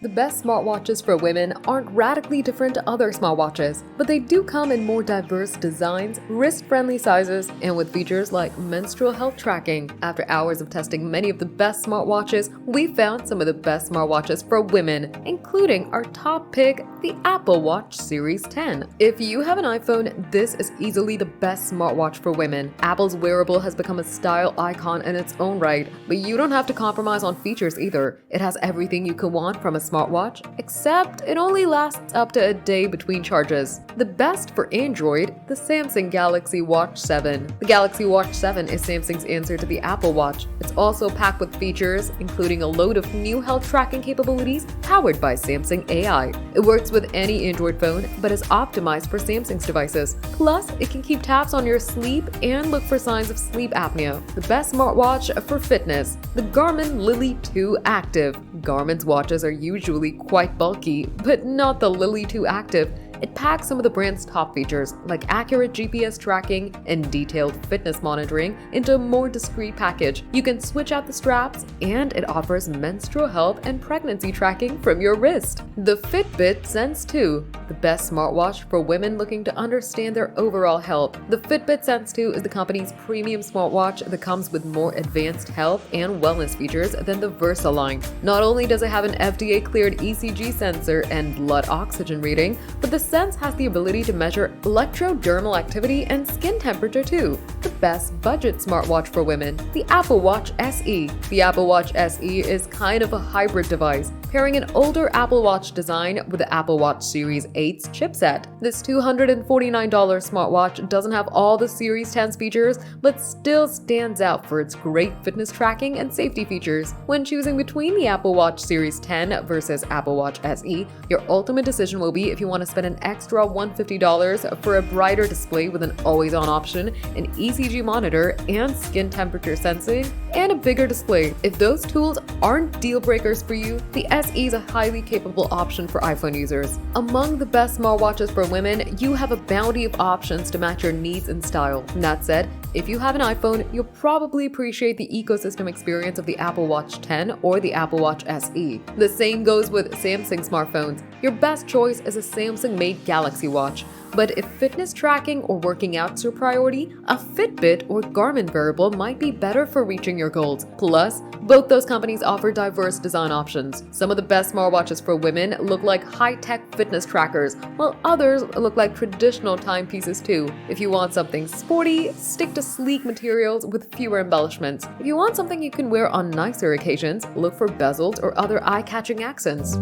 The best smartwatches for women aren't radically different to other smartwatches, but they do come in more diverse designs, wrist-friendly sizes, and with features like menstrual health tracking. After hours of testing many of the best smartwatches, we found some of the best smartwatches for women, including our top pick, the Apple Watch Series 10. If you have an iPhone, this is easily the best smartwatch for women. Apple's wearable has become a style icon in its own right, but you don't have to compromise on features either. It has everything you could want from a smartwatch, except it only lasts up to a day between charges. The best for Android, the Samsung Galaxy Watch 7. The Galaxy Watch 7 is Samsung's answer to the Apple Watch. It's also packed with features, including a load of new health tracking capabilities powered by Samsung AI. It works with any Android phone, but is optimized for Samsung's devices. Plus, it can keep tabs on your sleep and look for signs of sleep apnea. The best smartwatch for fitness, the Garmin Lily 2 Active. Garmin's watches are usually quite bulky, but not the Lily 2 Active. It packs some of the brand's top features, like accurate GPS tracking and detailed fitness monitoring, into a more discreet package. You can switch out the straps, and it offers menstrual health and pregnancy tracking from your wrist. The Fitbit Sense 2, the best smartwatch for women looking to understand their overall health. The Fitbit Sense 2 is the company's premium smartwatch that comes with more advanced health and wellness features than the Versa line. Not only does it have an FDA-cleared ECG sensor and blood oxygen reading, but the Sense has the ability to measure electrodermal activity and skin temperature too. The best budget smartwatch for women, the Apple Watch SE. The Apple Watch SE is kind of a hybrid device, pairing an older Apple Watch design with the Apple Watch Series 8's chipset. This $249 smartwatch doesn't have all the Series 10's features, but still stands out for its great fitness tracking and safety features. When choosing between the Apple Watch Series 10 versus Apple Watch SE, your ultimate decision will be if you want to spend an extra $150 for a brighter display with an always-on option, an ECG monitor and skin temperature sensing, and a bigger display. If those tools aren't deal breakers for you, the SE is a highly capable option for iPhone users. Among the best smartwatches for women, you have a bounty of options to match your needs and style. That said, if you have an iPhone, you'll probably appreciate the ecosystem experience of the Apple Watch 10 or the Apple Watch SE. The same goes with Samsung smartphones. Your best choice is a Samsung-made Galaxy Watch. But if fitness tracking or working out's your priority, a Fitbit or Garmin wearable might be better for reaching your goals. Plus, both those companies offer diverse design options. Some of the best smartwatches for women look like high-tech fitness trackers, while others look like traditional timepieces too. If you want something sporty, stick to sleek materials with fewer embellishments. If you want something you can wear on nicer occasions, look for bezels or other eye-catching accents.